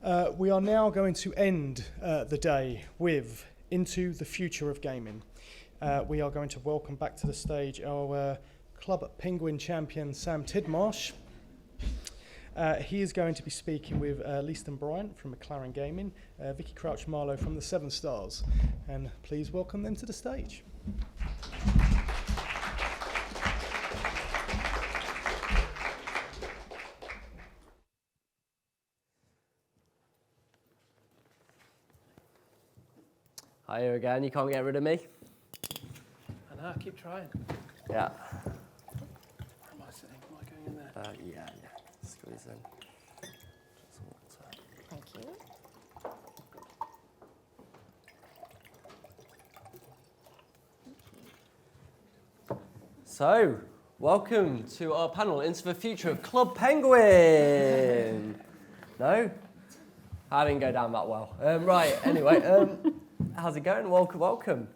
We are now going to end the day with Into the Future of Gaming. We are going to welcome back to the stage our Club Penguin champion, Sam Tidmarsh. He is going to be speaking with Leeston Bryant from McLaren Gaming, Vicky Crouch-Marlow from the 7stars. And please welcome them to the stage. Hi again, you can't get rid of me. I know, keep trying. Yeah. Where am I sitting? Am I going in there? Yeah. Squeeze in. Just some water. Thank you. So, welcome to our panel, Into the Future of Club Penguin. No? I didn't go down that well. Right, anyway, how's it going? Welcome.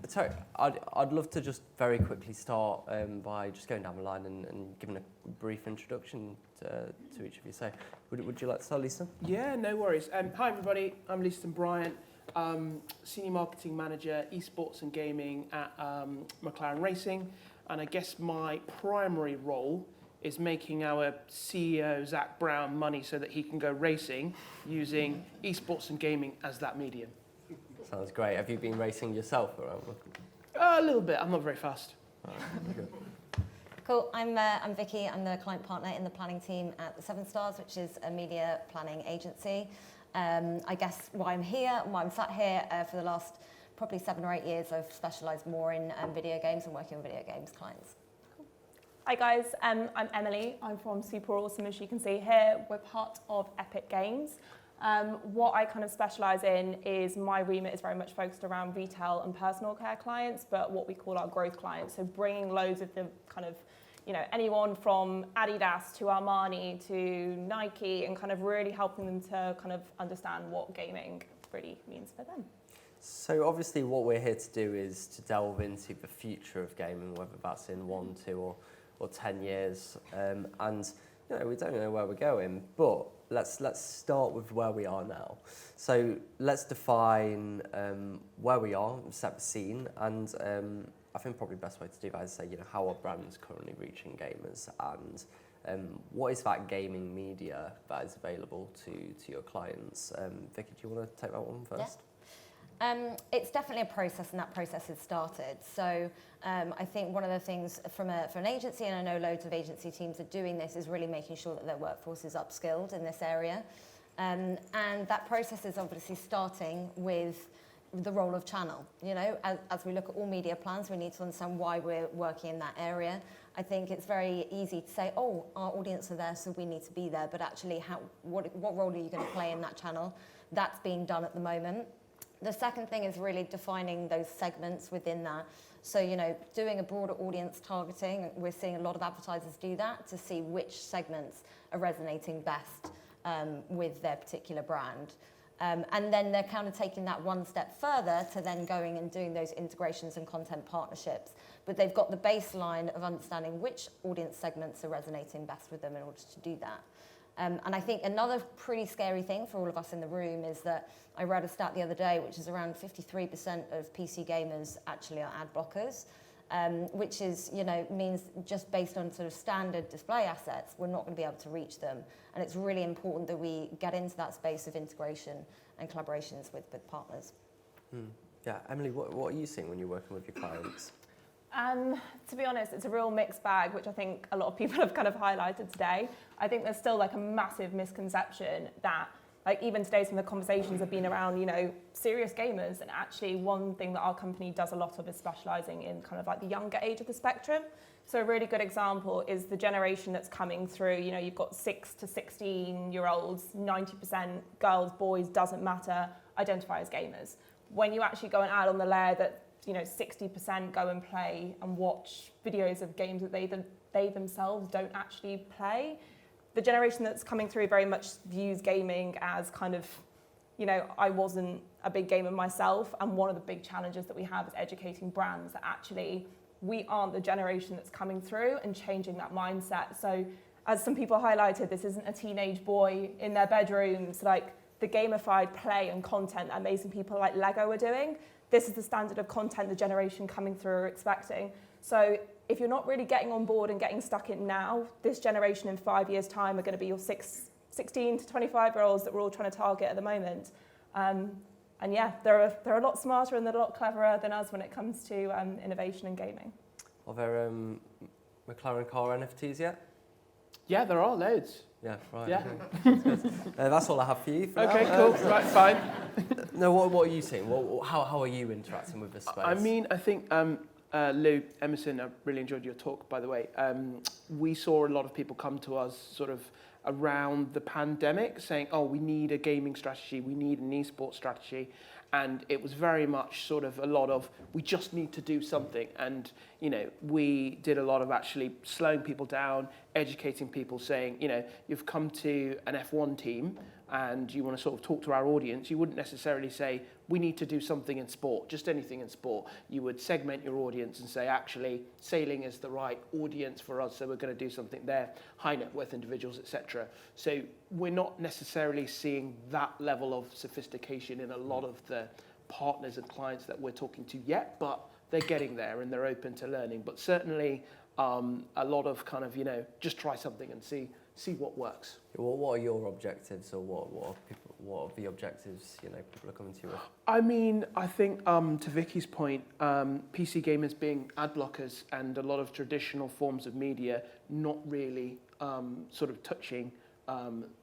So I'd love to just very quickly start by just going down the line and giving a brief introduction to each of you. So would you like to start, Leeston? Yeah, no worries. Hi everybody, I'm Leeston Bryant, Senior Marketing Manager, Esports and Gaming at McLaren Racing. And I guess my primary role is making our CEO, Zach Brown, money so that he can go racing using esports and gaming as that medium. Sounds great. Have you been racing yourself around? A little bit. I'm not very fast. Cool. I'm Vicky. I'm the client partner in the planning team at the 7stars, which is a media planning agency. I guess why I'm here, why I'm sat here for the last probably 7 or 8 years, I've specialised more in video games and working with video games clients. Hi guys, I'm Emily. I'm from Super Awesome, as you can see here. We're part of Epic Games. What I kind of specialise in is my remit is very much focused around retail and personal care clients, but what we call our growth clients. So bringing loads of the kind of, anyone from Adidas to Armani to Nike and kind of really helping them to kind of understand what gaming really means for them. So obviously what we're here to do is to delve into the future of gaming, whether that's in 1, 2 or 10 years. And we don't know where we're going, but let's start with where we are now. So let's define where we are, set the scene, and I think probably the best way to do that is say, how are brands currently reaching gamers, and what is that gaming media that is available to your clients? Vicky, do you want to take that one first? Yeah. It's definitely a process, and that process has started. So I think one of the things for an agency, and I know loads of agency teams are doing this, is really making sure that their workforce is upskilled in this area. And that process is obviously starting with the role of channel. As we look at all media plans, we need to understand why we're working in that area. I think it's very easy to say, oh, our audience are there, so we need to be there. But actually, what role are you going to play in that channel? That's being done at the moment. The second thing is really defining those segments within that. So, doing a broader audience targeting, we're seeing a lot of advertisers do that to see which segments are resonating best with their particular brand. And then they're kind of taking that one step further to then going and doing those integrations and content partnerships. But they've got the baseline of understanding which audience segments are resonating best with them in order to do that. And I think another pretty scary thing for all of us in the room is that I read a stat the other day, which is around 53% of PC gamers actually are ad blockers, which is, means just based on sort of standard display assets, we're not going to be able to reach them. And it's really important that we get into that space of integration and collaborations with partners. Yeah, Emily, what are you seeing when you're working with your clients? To be honest, it's a real mixed bag, which I think a lot of people have kind of highlighted today. I think there's still like a massive misconception that, like, even today some of the conversations have been around, serious gamers, and actually one thing that our company does a lot of is specialising in kind of like the younger age of the spectrum. So a really good example is the generation that's coming through. You've got 6 to 16-year-olds, 90% girls, boys, doesn't matter, identify as gamers. When you actually go and add on the layer that 60% go and play and watch videos of games that they themselves don't actually play. The generation that's coming through very much views gaming as kind of, I wasn't a big gamer myself, and one of the big challenges that we have is educating brands that actually we aren't the generation that's coming through and changing that mindset. So as some people highlighted, this isn't a teenage boy in their bedrooms, like the gamified play and content that amazing people like Lego are doing. This is the standard of content the generation coming through are expecting. So if you're not really getting on board and getting stuck in now, this generation in 5 years' time are going to be your 16 to 25-year-olds that we're all trying to target at the moment. And yeah, they're a lot smarter and they're a lot cleverer than us when it comes to innovation and gaming. Are there McLaren car NFTs yet? Yeah, there are loads. Yeah, right. Yeah. That's all I have for you for Okay, now. cool. Right, fine. No, what are you seeing? How are you interacting with this space? I mean, I think, Lou, Emerson, I really enjoyed your talk, by the way. We saw a lot of people come to us sort of around the pandemic saying, oh, we need a gaming strategy, we need an esports strategy. And it was very much sort of a lot of, we just need to do something. And, you know, we did a lot of actually slowing people down, educating people, saying, you know, you've come to an F1 team and you want to sort of talk to our audience. You wouldn't necessarily say, we need to do something in sport, just anything in sport. You would segment your audience and say, actually, sailing is the right audience for us, so we're going to do something there, high net worth individuals, etc. So we're not necessarily seeing that level of sophistication in a lot of the partners and clients that we're talking to yet, but they're getting there and they're open to learning. But certainly a lot of kind of, you know, just try something and see what works. What are your objectives, or what are the objectives, you know, people are coming to you with? I mean, I think to Vicky's point, PC gamers being ad blockers and a lot of traditional forms of media not really sort of touching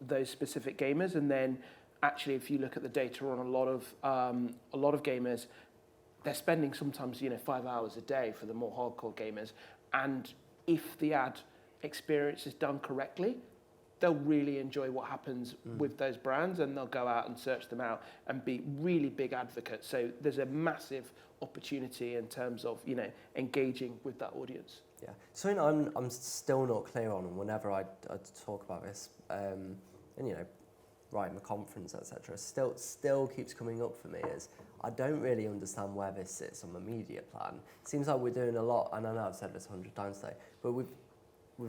those specific gamers. And then actually, if you look at the data on a lot of gamers, they're spending sometimes, you know, 5 hours a day for the more hardcore gamers. And if the ad experience is done correctly, they'll really enjoy what happens with those brands, and they'll go out and search them out and be really big advocates. So there's a massive opportunity in terms of, you know, engaging with that audience. Yeah, something I'm still not clear on, and whenever I talk about this, and you know, writing the conference, etc., still keeps coming up for me is I don't really understand where this sits on the media plan. It seems like we're doing a lot, and I know I've said this 100 times today, but we're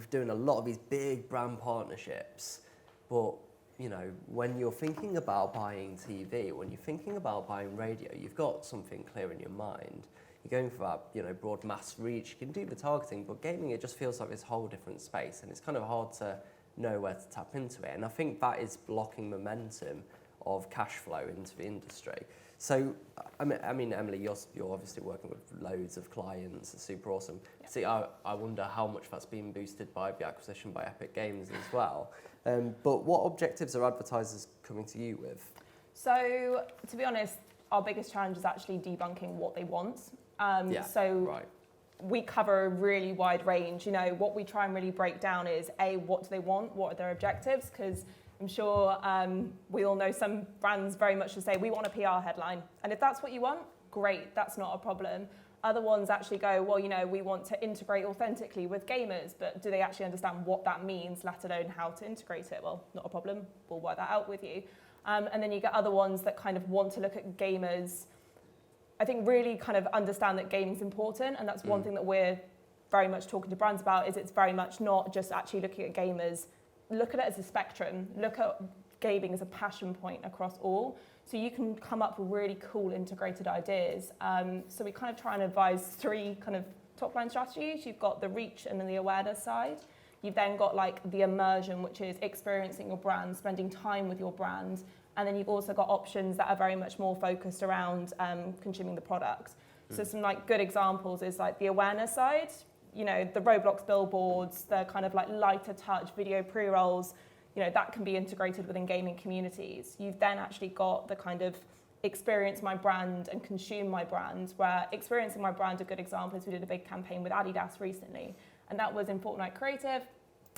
doing a lot of these big brand partnerships. But you know, when you're thinking about buying TV, when you're thinking about buying radio, you've got something clear in your mind. You're going for that, you know, broad mass reach. You can do the targeting, but gaming, it just feels like this whole different space, and it's kind of hard to know where to tap into it. And I think that is blocking momentum of cash flow into the industry. So, I mean, Emily, you're obviously working with loads of clients. It's super awesome. Yeah. See, I wonder how much that's been boosted by the acquisition by Epic Games as well. But what objectives are advertisers coming to you with? So, to be honest, our biggest challenge is actually debunking what they want. Right. We cover a really wide range. You know, what we try and really break down is, A, what do they want? What are their objectives? Because I'm sure we all know some brands very much to say, we want a PR headline. And if that's what you want, great, that's not a problem. Other ones actually go, well, you know, we want to integrate authentically with gamers, but do they actually understand what that means, let alone how to integrate it? Well, not a problem, we'll work that out with you. And then you get other ones that kind of want to look at gamers, I think really kind of understand that gaming's important, and that's one thing that we're very much talking to brands about, is it's very much not just actually looking at gamers. Look at it as a spectrum. Look at gaming as a passion point across all. So you can come up with really cool integrated ideas. So we kind of try and advise three kind of top line strategies. You've got the reach and then the awareness side. You've then got like the immersion, which is experiencing your brand, spending time with your brand. And then you've also got options that are very much more focused around consuming the product. So some like good examples is like the awareness side. You know, the Roblox billboards, the kind of like lighter touch video pre-rolls, you know, that can be integrated within gaming communities. You've then actually got the kind of experience my brand and consume my brand, where experiencing my brand, a good example is we did a big campaign with Adidas recently, and that was in Fortnite Creative.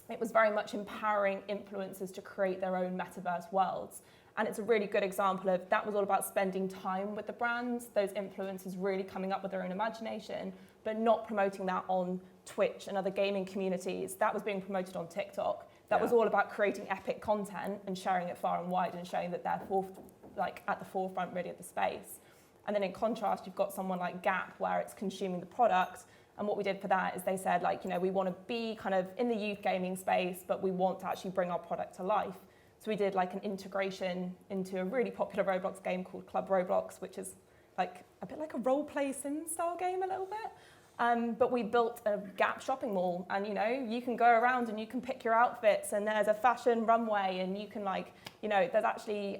It was very much empowering influencers to create their own metaverse worlds. And it's a really good example of that was all about spending time with the brands, those influencers really coming up with their own imagination, but not promoting that on Twitch and other gaming communities. That was being promoted on TikTok. That was all about creating epic content and sharing it far and wide and showing that they're at the forefront really of the space. And then in contrast, you've got someone like Gap, where it's consuming the product And what we did for that is they said, like, you know, we want to be kind of in the youth gaming space, but we want to actually bring our product to life. So we did like an integration into a really popular Roblox game called Club Roblox, which is like a bit like a role-play sim style game a little bit. But we built a Gap shopping mall, and you know, you can go around and you can pick your outfits, and there's a fashion runway, and you can like, you know, there's actually,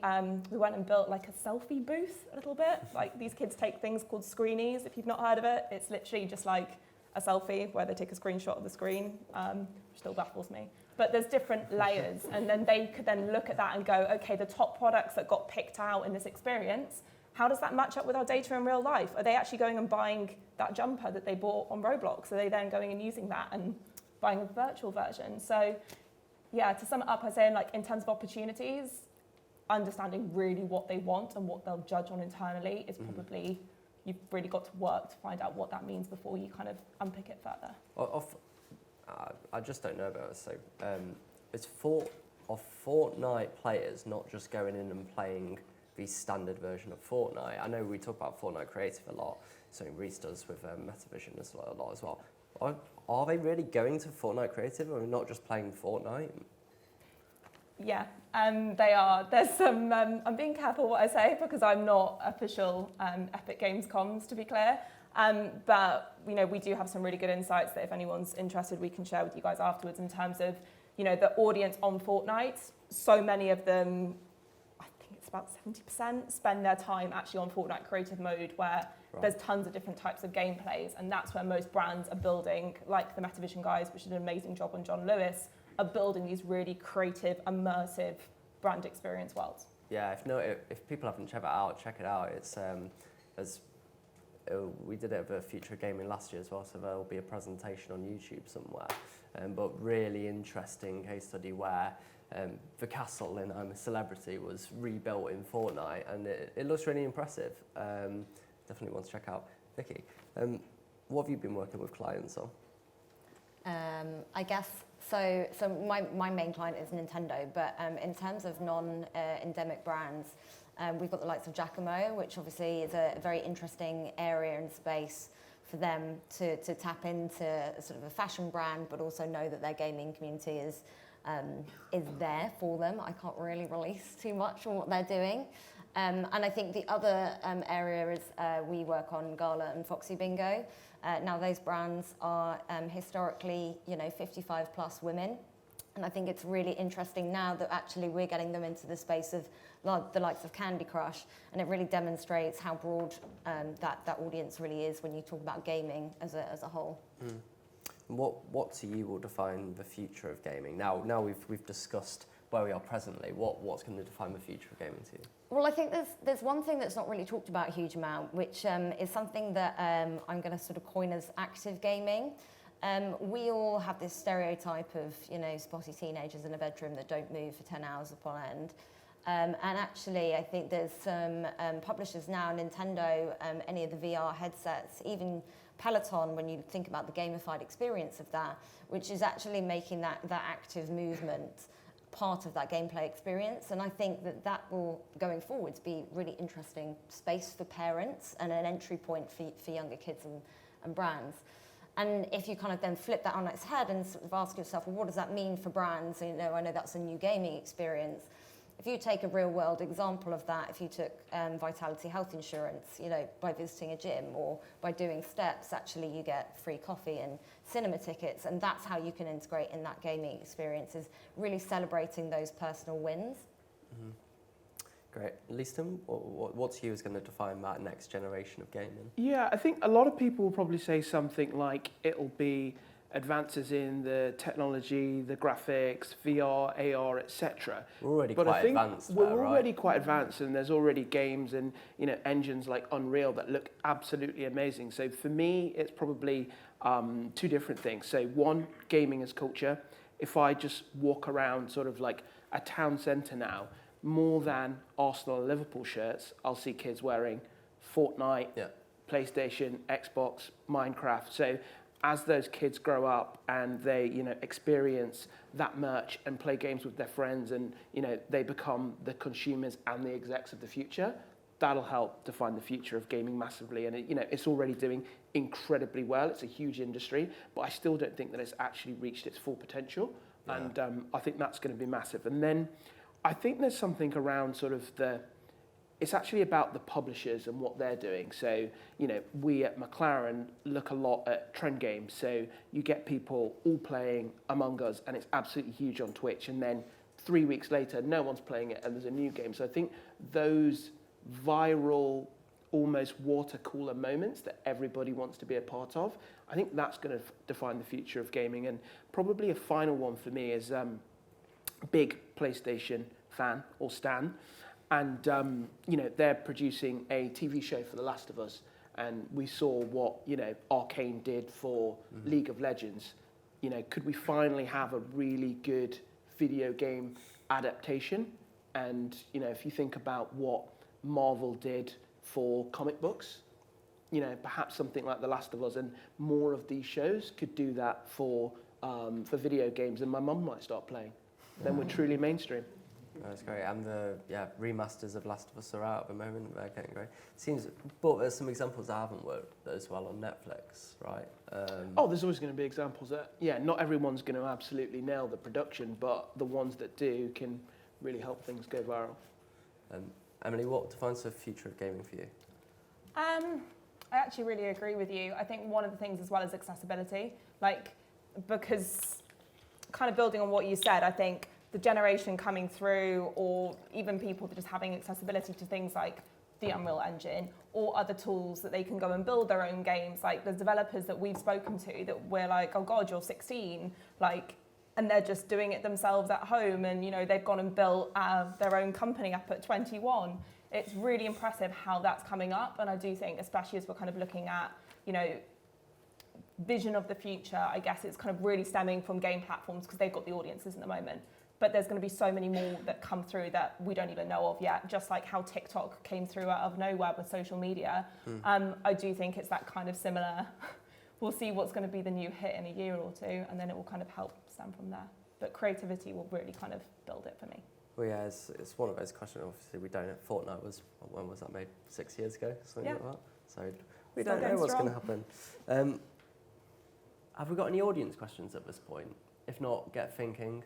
we went and built like a selfie booth a little bit. Like these kids take things called screenies, if you've not heard of it. It's literally just like a selfie where they take a screenshot of the screen, which still baffles me. But there's different layers, and then they could then look at that and go, okay, the top products that got picked out in this experience, how does that match up with our data in real life? Are they actually going and buying that jumper that they bought on Roblox? Are they then going and using that and buying a virtual version? So yeah, to sum it up, I say like in terms of opportunities, understanding really what they want and what they'll judge on internally is probably, you've really got to work to find out what that means before you kind of unpick it further. I just don't know about it. So it's Fortnite players not just going in and playing the standard version of Fortnite. I know we talk about Fortnite Creative a lot, something Reese does with Metavision a lot as well. Are they really going to Fortnite Creative, or not just playing Fortnite? Yeah, they are. There's some, I'm being careful what I say because I'm not official Epic Games comms, to be clear. But, you know, we do have some really good insights that if anyone's interested, we can share with you guys afterwards in terms of, you know, the audience on Fortnite. So many of them, I think it's about 70%, spend their time actually on Fortnite creative mode, where there's tons of different types of gameplays. And that's where most brands are building, like the Metavision guys, which did an amazing job on John Lewis, are building these really creative, immersive brand experience worlds. Yeah, if people haven't checked it out, check it out. It's we did it at Future of Gaming last year as well, so there'll be a presentation on YouTube somewhere. But really interesting case study where the castle in I'm a Celebrity was rebuilt in Fortnite, and it looks really impressive. Definitely want to check out. Vicky, what have you been working with clients on? I guess, so my main client is Nintendo, but in terms of non-endemic brands, we've got the likes of Giacomo, which obviously is a very interesting area and space for them to tap into sort of a fashion brand, but also know that their gaming community is there for them. I can't really release too much on what they're doing. And I think the other area is we work on Gala and Foxy Bingo. Now those brands are historically, you know, 55 plus women. And I think it's really interesting now that actually we're getting them into the space of the likes of Candy Crush, and it really demonstrates how broad that audience really is when you talk about gaming as a whole. Mm. What to you will define the future of gaming? Now we've discussed where we are presently. What's going to define the future of gaming to you? Well, I think there's one thing that's not really talked about a huge amount, which is something that I'm going to sort of coin as active gaming. We all have this stereotype of, you know, spotty teenagers in a bedroom that don't move for 10 hours upon end. And actually, I think there's some publishers now, Nintendo, any of the VR headsets, even Peloton, when you think about the gamified experience of that, which is actually making that active movement part of that gameplay experience. And I think that will, going forwards, be really interesting space for parents and an entry point for younger kids and brands. And if you kind of then flip that on its head and sort of ask yourself, well, what does that mean for brands? You know, I know that's a new gaming experience. If you take a real world example of that, if you took Vitality Health Insurance, you know, by visiting a gym or by doing steps, actually you get free coffee and cinema tickets, and that's how you can integrate in that gaming experience, is really celebrating those personal wins. Mm-hmm. Great. Leeston, what to you is going to define that next generation of gaming? Yeah, I think a lot of people will probably say something like it'll be advances in the technology, the graphics, VR, AR, etc. We're already but quite I think advanced. We're already quite advanced, and there's already games and, you know, engines like Unreal that look absolutely amazing. So for me, it's probably two different things. So one, gaming as culture. If I just walk around sort of like a town centre now, more than Arsenal and Liverpool shirts, I'll see kids wearing Fortnite, PlayStation, Xbox, Minecraft. So as those kids grow up and they, you know, experience that merch and play games with their friends, and, you know, they become the consumers and the execs of the future, that'll help define the future of gaming massively. And it's already doing incredibly well. It's a huge industry, but I still don't think that it's actually reached its full potential. Yeah. And I think that's going to be massive. And then I think there's something around sort of it's actually about the publishers and what they're doing. So, we at McLaren look a lot at trend games. So you get people all playing Among Us, and it's absolutely huge on Twitch. And then 3 weeks later, no one's playing it, and there's a new game. So I think those viral, almost water cooler moments that everybody wants to be a part of, I think that's going to define the future of gaming. And probably a final one for me is big PlayStation fan or stan. And, they're producing a TV show for The Last of Us. And we saw what, Arcane did for League of Legends. Could we finally have a really good video game adaptation? And, if you think about what Marvel did for comic books, perhaps something like The Last of Us and more of these shows could do that for video games. And my mum might start playing. Then we're truly mainstream. That's great, and the remasters of Last of Us are out at the moment. They're getting great. But there's some examples that haven't worked as well on Netflix, right? There's always going to be examples that, not everyone's going to absolutely nail the production, but the ones that do can really help things go viral. Emily, what defines the future of gaming for you? I actually really agree with you. I think one of the things as well is accessibility, because kind of building on what you said, I think the generation coming through, or even people just having accessibility to things like the Unreal Engine or other tools that they can go and build their own games. Like there's developers that we've spoken to that we're like, oh God, you're 16, and they're just doing it themselves at home, and they've gone and built their own company up at 21. It's really impressive how that's coming up, and I do think, especially as we're kind of looking at, vision of the future, I guess it's kind of really stemming from game platforms because they've got the audiences at the moment. But there's going to be so many more that come through that we don't even know of yet, just like how TikTok came through out of nowhere with social media. I do think it's that kind of similar. We'll see what's going to be the new hit in a year or two, and then it will kind of help stem from there. But creativity will really kind of build it for me. Well, yeah, it's one of those questions. Obviously, we don't know. Fortnite when was that made? 6 years ago, something like that. So we don't know what's going to happen. Have we got any audience questions at this point? If not, get thinking.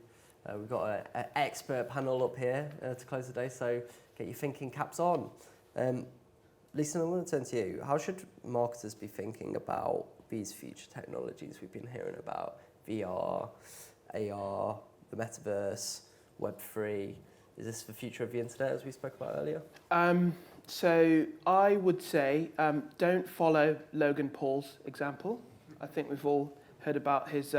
We've got an expert panel up here to close the day, so get your thinking caps on. Leeston, I'm going to turn to you. How should marketers be thinking about these future technologies we've been hearing about? VR, AR, the metaverse, Web3. Is this the future of the internet, as we spoke about earlier? So I would say don't follow Logan Paul's example. I think we've all heard about his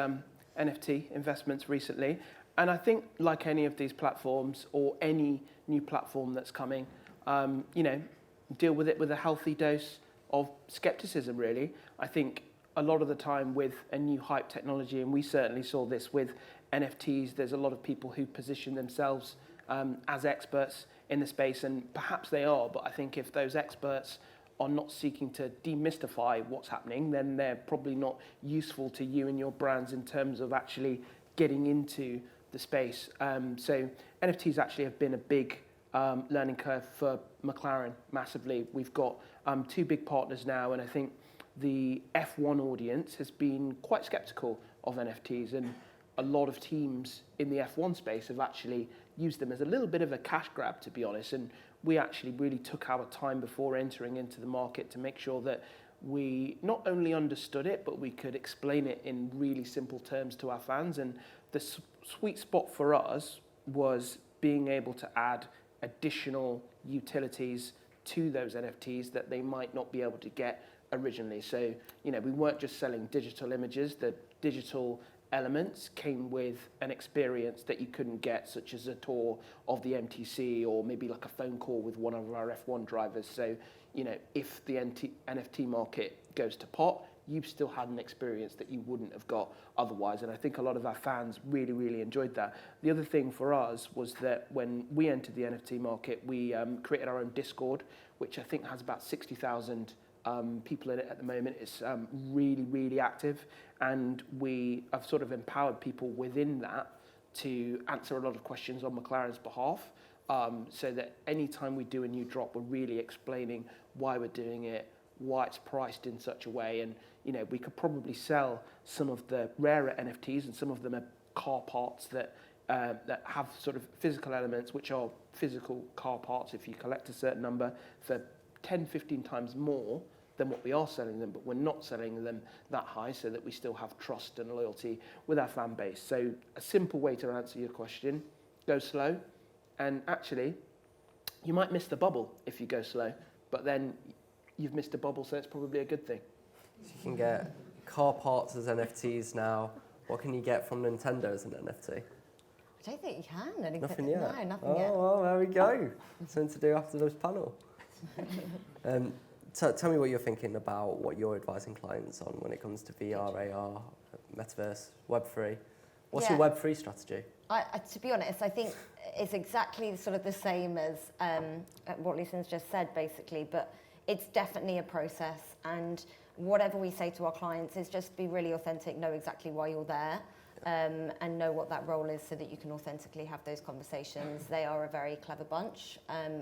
NFT investments recently. And I think, like any of these platforms or any new platform that's coming, deal with it with a healthy dose of skepticism, really. I think a lot of the time with a new hype technology, and we certainly saw this with NFTs, there's a lot of people who position themselves as experts in the space, and perhaps they are, but I think if those experts are not seeking to demystify what's happening, then they're probably not useful to you and your brands in terms of actually getting into the space. So NFTs actually have been a big learning curve for McLaren massively. We've got 2 big partners now, and I think the F1 audience has been quite skeptical of NFTs, and a lot of teams in the F1 space have actually used them as a little bit of a cash grab, to be honest. And we actually really took our time before entering into the market to make sure that we not only understood it, but we could explain it in really simple terms to our fans. And the sweet spot for us was being able to add additional utilities to those NFTs that they might not be able to get originally. So, we weren't just selling digital images. The digital elements came with an experience that you couldn't get, such as a tour of the MTC or maybe like a phone call with one of our F1 drivers. So, if the NFT market goes to pot, you've still had an experience that you wouldn't have got otherwise. And I think a lot of our fans really, really enjoyed that. The other thing for us was that when we entered the NFT market, we created our own Discord, which I think has about 60,000 people in it at the moment. It's really, really active. And we have sort of empowered people within that to answer a lot of questions on McLaren's behalf. so that anytime we do a new drop, we're really explaining why we're doing it, why it's priced in such a way. And, we could probably sell some of the rarer NFTs, and some of them are car parts that have sort of physical elements, which are physical car parts if you collect a certain number, for 10, 15 times more than what we are selling them, but we're not selling them that high, so that we still have trust and loyalty with our fan base. So a simple way to answer your question: go slow. And actually, you might miss the bubble if you go slow, but then you've missed a bubble, so it's probably a good thing. So you can get car parts as NFTs now. What can you get from Nintendo as an NFT? I don't think you can. Nothing yet? No, nothing yet. Oh, well, there we go. Something to do after this panel. Tell me what you're thinking about what you're advising clients on when it comes to VR, AR, metaverse, Web3. What's your Web3 strategy? To be honest, I think it's exactly sort of the same as what Leeston's just said, basically, but it's definitely a process, and whatever we say to our clients is just be really authentic, know exactly why you're there, and know what that role is, so that you can authentically have those conversations. They are a very clever bunch,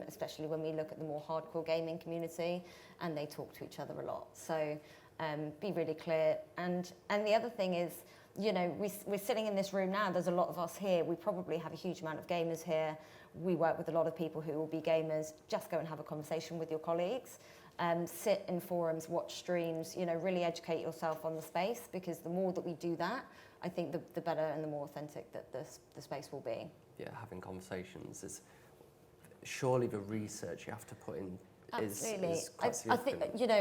especially when we look at the more hardcore gaming community, and they talk to each other a lot. So be really clear. And the other thing is, we're sitting in this room now, there's a lot of us here, we probably have a huge amount of gamers here, we work with a lot of people who will be gamers. Just go and have a conversation with your colleagues, sit in forums, watch streams, really educate yourself on the space, because the more that we do that, I think the better and the more authentic that the space will be. Yeah, having conversations is surely the research you have to put in. Absolutely. Is quite I think,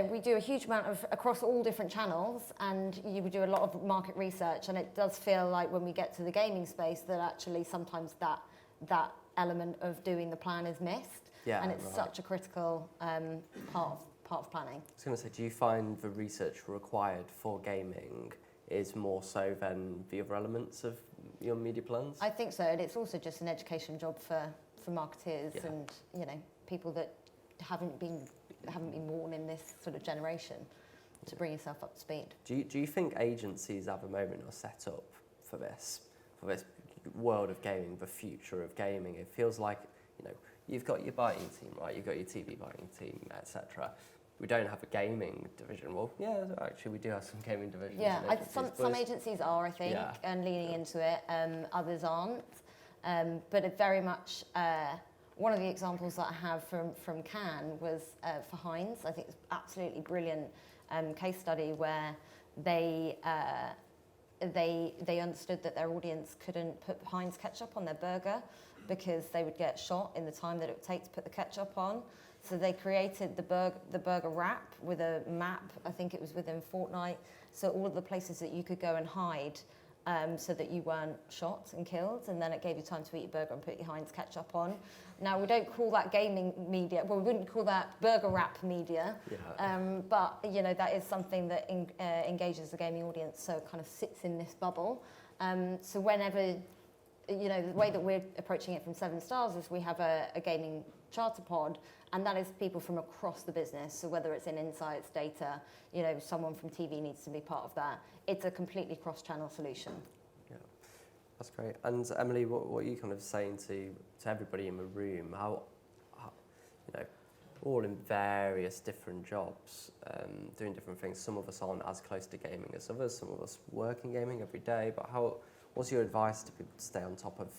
we do a huge amount of, across all different channels, and you would do a lot of market research, and it does feel like when we get to the gaming space that actually sometimes that element of doing the plan is missed. Yeah, and it's right. such a critical part of planning. I was going to say, do you find the research required for gaming is more so than the other elements of your media plans? I think so, and it's also just an education job for marketeers, Yeah. and people that haven't been born in this sort of generation, to bring yourself up to speed. Do you think agencies at the moment are set up for this world of gaming, the future of gaming? It feels like, you've got your buying team, right? You've got your TV buying team, etc. We don't have a gaming division. Well, yeah, actually we do have some gaming divisions. Yeah, and agencies, some aagencies are, I think, Yeah. and leaning into it. Others aren't. But it very much, one of the examples that I have from Cannes was for Heinz. I think it's absolutely brilliant case study where they understood that their audience couldn't put Heinz ketchup on their burger because they would get shot in the time that it would take to put the ketchup on. So they created the burger wrap with a map. I think it was within fortnight. So all of the places that you could go and hide, so that you weren't shot and killed, and then it gave you time to eat your burger and put your Heinz ketchup on. Now, we don't call that gaming media, well, we wouldn't call that burger wrap media, but, that is something that engages the gaming audience, so it kind of sits in this bubble. So whenever, the way that we're approaching it from 7stars is we have a gaming charter pod, and that is people from across the business. So whether it's in insights, data, someone from TV needs to be part of that. It's a completely cross-channel solution. Yeah, that's great. And Emily, what are you kind of saying to everybody in the room? How all in various different jobs, doing different things. Some of us aren't as close to gaming as others. Some of us work in gaming every day. But what's your advice to people to stay on top of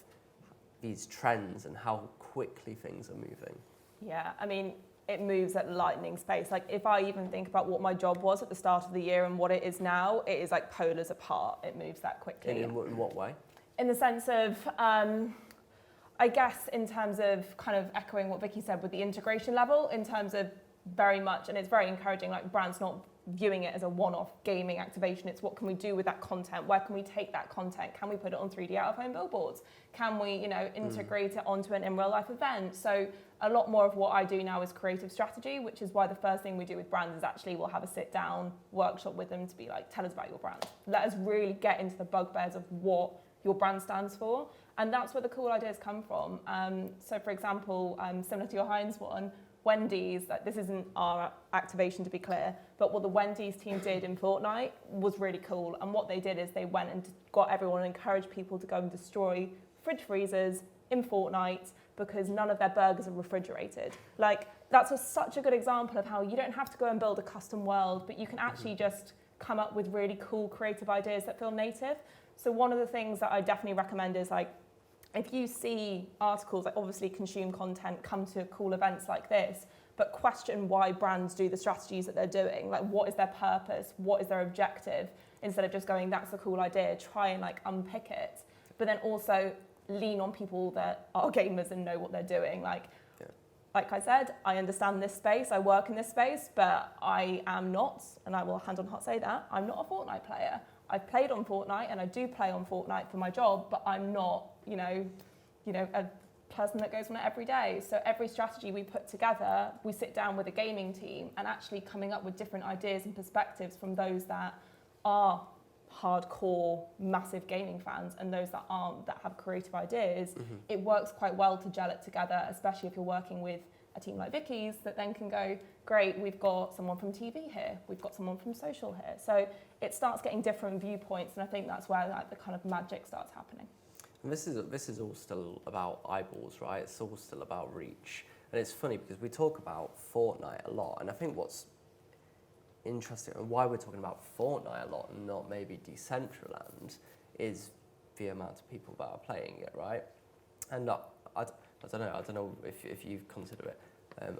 these trends and how quickly things are moving? Yeah, I mean, it moves at lightning pace. Like, if I even think about what my job was at the start of the year and what it is now, it is like polars apart. It moves that quickly. In what way? In the sense of, I guess, in terms of kind of echoing what Vicky said with the integration level, in terms of very much, and it's very encouraging, like brands not viewing it as a one-off gaming activation. It's what can we do with that content? Where can we take that content? Can we put it on 3D out-of-home billboards? Can we, integrate it onto an in-real-life event? So a lot more of what I do now is creative strategy, which is why the first thing we do with brands is actually we'll have a sit-down workshop with them to be like, tell us about your brand. Let us really get into the bugbears of what your brand stands for. And that's where the cool ideas come from. So for example, similar to your Heinz one, Wendy's, like, this isn't our activation to be clear, but what the Wendy's team did in Fortnite was really cool. And what they did is they went and got everyone and encouraged people to go and destroy fridge freezers in Fortnite because none of their burgers are refrigerated. Like, that's such a good example of how you don't have to go and build a custom world, but you can actually just come up with really cool creative ideas that feel native. So one of the things that I definitely recommend is, like, if you see articles, like, obviously consume content, come to cool events like this, but question why brands do the strategies that they're doing. Like, what is their purpose? What is their objective? Instead of just going, that's a cool idea, try and like unpick it. But then also lean on people that are gamers and know what they're doing. Like I said, I understand this space, I work in this space, but I am not, and I will hand on heart say that, I'm not a Fortnite player. I've played on Fortnite and I do play on Fortnite for my job, but I'm not, a person that goes on it every day. So every strategy we put together, we sit down with a gaming team and actually coming up with different ideas and perspectives from those that are hardcore, massive gaming fans and those that aren't, that have creative ideas. It works quite well to gel it together, especially if you're working with a team like Vicky's that then can go, great, we've got someone from TV here, we've got someone from social here. So it starts getting different viewpoints, and I think that's where like the kind of magic starts happening. And this is all still about eyeballs, right? It's all still about reach. And it's funny because we talk about Fortnite a lot, and I think what's interesting and why we're talking about Fortnite a lot and not maybe Decentraland is the amount of people that are playing it, right? And I don't know if you've considered it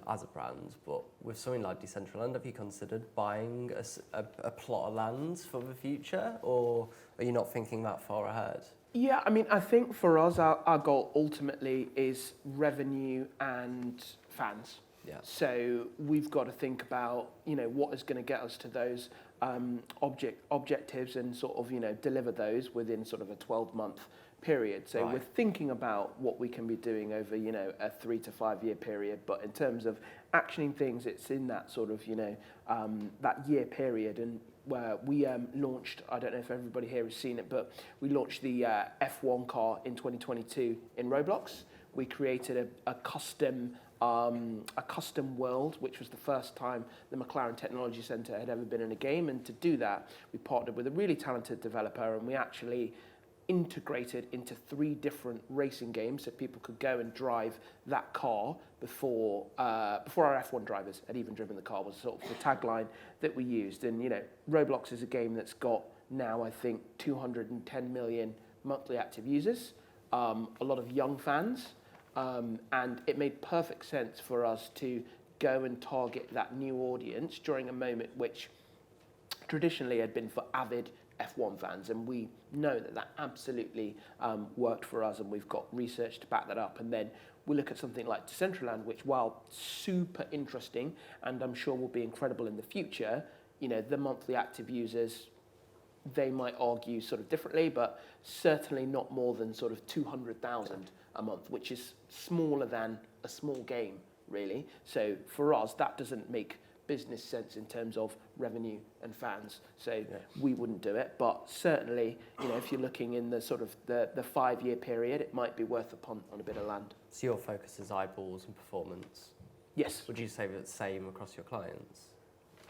as a brand, but with something like Decentraland, have you considered buying a plot of land for the future, or are you not thinking that far ahead? Yeah, I mean, I think for us, our goal ultimately is revenue and fans. Yeah. So we've got to think about, what is going to get us to those objectives and sort of, deliver those within sort of a 12-month period. So we're thinking about what we can be doing over, a 3 to 5 year period. But in terms of actioning things, it's in that sort of, that year period. And where we launched, I don't know if everybody here has seen it, but we launched the F1 car in 2022 in Roblox. We created a custom world, which was the first time the McLaren Technology Centre had ever been in a game. And to do that, we partnered with a really talented developer, and we actually integrated into 3 different racing games so people could go and drive that car before our F1 drivers had even driven the car, was sort of the tagline that we used. And, Roblox is a game that's got now, I think, 210 million monthly active users, a lot of young fans, and it made perfect sense for us to go and target that new audience during a moment which traditionally had been for avid F1 fans, and we know that absolutely worked for us, and we've got research to back that up. And then we look at something like Decentraland, which, while super interesting and I'm sure will be incredible in the future, the monthly active users, they might argue sort of differently, but certainly not more than sort of 200,000 a month, which is smaller than a small game, really. So for us, that doesn't make business sense in terms of revenue and fans. So we wouldn't do it. But certainly, if you're looking in the sort of the 5 year period, it might be worth a punt on a bit of land. So your focus is eyeballs and performance? Yes. Would you say that's the same across your clients?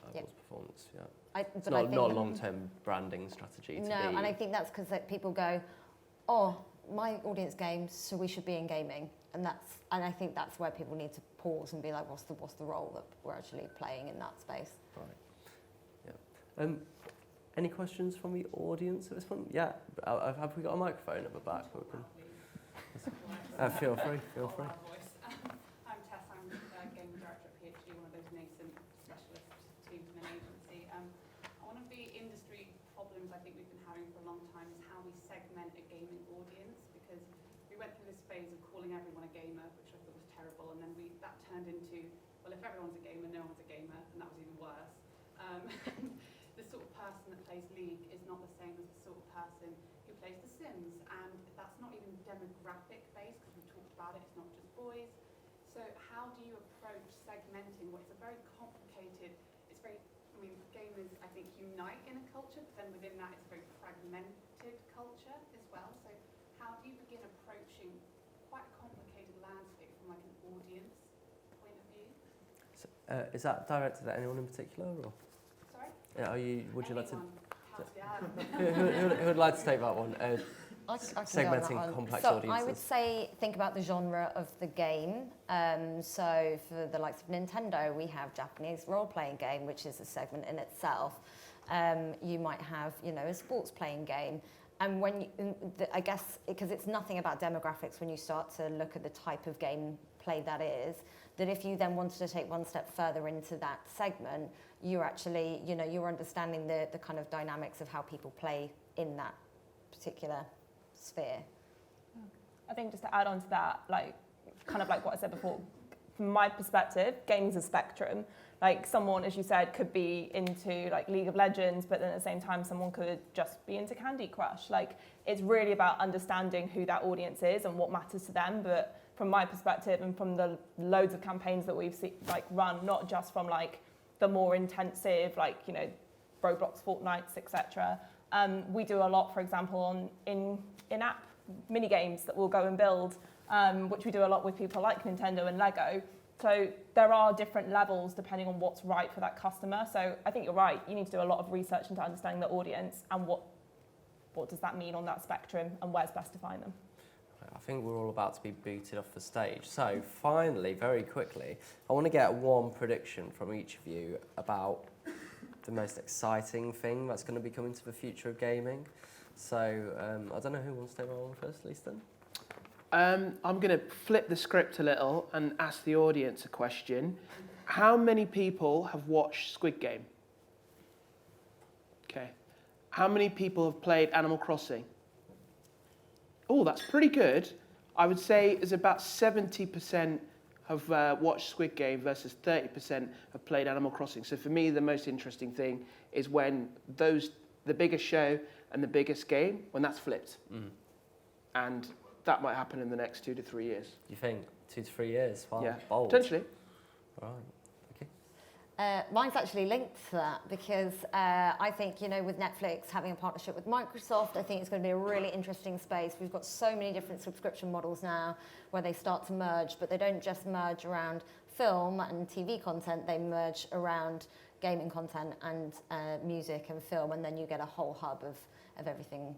Eyeballs, performance, yeah. But not a long-term branding strategy. No, and I think that's because people go, oh, my audience games, so we should be in gaming. And I think that's where people need to pause and be like, what's the role that we're actually playing in that space? Right. Yeah. Any questions from the audience at this point? Yeah. Have we got a microphone at the back? Feel free. I'm Tess. I'm game director at PhD, one of those nascent specialist teams in an agency. One of the industry problems I think we've been having for a long time is how we segment a gaming audience, because we went through this phase of calling everyone a gamer, which I thought was terrible, and then that turned into, well, if everyone's a gamer, no one's a gamer, and that was even worse. The sort of person that plays League is not the same as the sort of person who plays The Sims, and that's not even demographic based, because we've talked about it, it's not just boys. So how do you approach segmenting what is a very complicated, gamers I think unite in a culture, but then within that it's a very fragmented culture as well. So how do you begin approaching quite a complicated landscape from like an audience point of view? So, is that directed at anyone in particular, or? Sorry? Would you like to? Help me out. Who would like to take that one? I can go on that segmenting one. complex so audiences? I would say think about the genre of the game. So for the likes of Nintendo, we have Japanese role-playing game, which is a segment in itself. You might have, a sports playing game. And when I guess, because it's nothing about demographics when you start to look at the type of game play that is, that if you then wanted to take one step further into that segment, you're actually, you're understanding the kind of dynamics of how people play in that particular sphere. I think just to add on to that, kind of like what I said before, from my perspective, gaming's a spectrum. Like someone, as you said, could be into League of Legends, but then at the same time, someone could just be into Candy Crush. It's really about understanding who that audience is and what matters to them. But from my perspective and from the loads of campaigns that we've run, not just from the more intensive, Roblox, Fortnite, etc. We do a lot, for example, on in-app mini games that we'll go and build, which we do a lot with people like Nintendo and Lego. So there are different levels depending on what's right for that customer. So I think you're right. You need to do a lot of research into understanding the audience and what does that mean on that spectrum and where's best to find them. I think we're all about to be booted off the stage. So finally, very quickly, I want to get one prediction from each of you about the most exciting thing that's going to be coming to the future of gaming. So I don't know who wants to take on first, Leeston? I'm going to flip the script a little and ask the audience a question. How many people have watched Squid Game? Okay. How many people have played Animal Crossing? Oh, that's pretty good. I would say it's about 70% have watched Squid Game versus 30% have played Animal Crossing. So for me, the most interesting thing is when the biggest show and the biggest game, when that's flipped. Mm. And that might happen in the next 2 to 3 years. You think 2 to 3 years? Wow, yeah, bold. potentially. Right. Mine's actually linked to that because I think, with Netflix having a partnership with Microsoft, I think it's going to be a really interesting space. We've got so many different subscription models now where they start to merge, but they don't just merge around film and TV content, they merge around gaming content and music and film, and then you get a whole hub of everything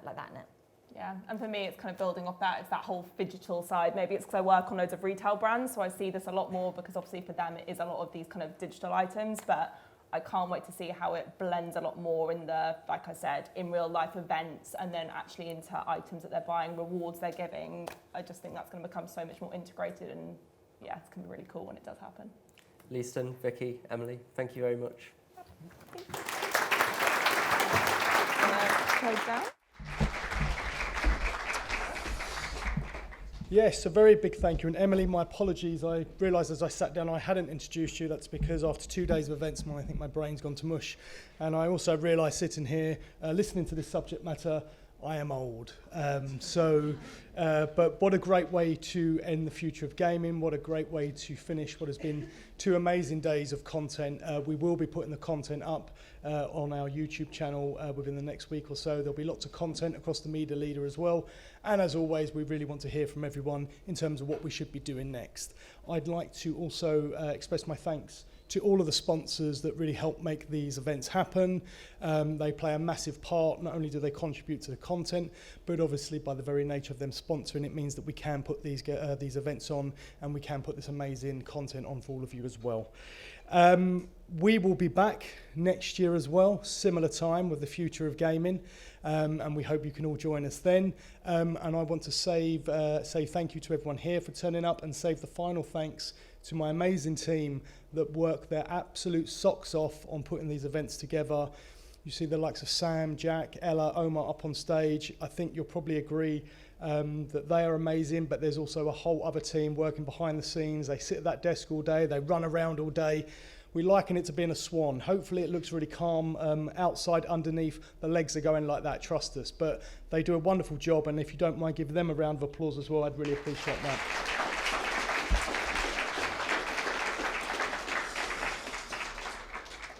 like that in it. Yeah, and for me, it's kind of building off that. It's that whole digital side. Maybe it's because I work on loads of retail brands, so I see this a lot more because obviously for them it is a lot of these kind of digital items, but I can't wait to see how it blends a lot more in the, like I said, in real life events and then actually into items that they're buying, rewards they're giving. I just think that's going to become so much more integrated and yeah, it's going to be really cool when it does happen. Leeston, Vicky, Emily, thank you very much. Close down. Yes, a very big thank you. And Emily, my apologies. I realised as I sat down I hadn't introduced you. That's because after 2 days of events, I think my brain's gone to mush. And I also realised sitting here, listening to this subject matter, I am old. But what a great way to end the future of gaming. What a great way to finish what has been 2 amazing days of content. We will be putting the content up on our YouTube channel within the next week or so. There'll be lots of content across the media leader as well. And as always, we really want to hear from everyone in terms of what we should be doing next. I'd like to also express my thanks to all of the sponsors that really help make these events happen. They play a massive part. Not only do they contribute to the content, but obviously by the very nature of them sponsoring, it means that we can put these events on and we can put this amazing content on for all of you as well. We will be back next year as well, similar time with the future of gaming, and we hope you can all join us then. And I want to say thank you to everyone here for turning up and save the final thanks to my amazing team that work their absolute socks off on putting these events together. You see the likes of Sam, Jack, Ella, Omar up on stage. I think you'll probably agree that they are amazing, but there's also a whole other team working behind the scenes. They sit at that desk all day, they run around all day. We liken it to being a swan. Hopefully it looks really calm outside, underneath. The legs are going like that, trust us. But they do a wonderful job, and if you don't mind giving them a round of applause as well, I'd really appreciate that.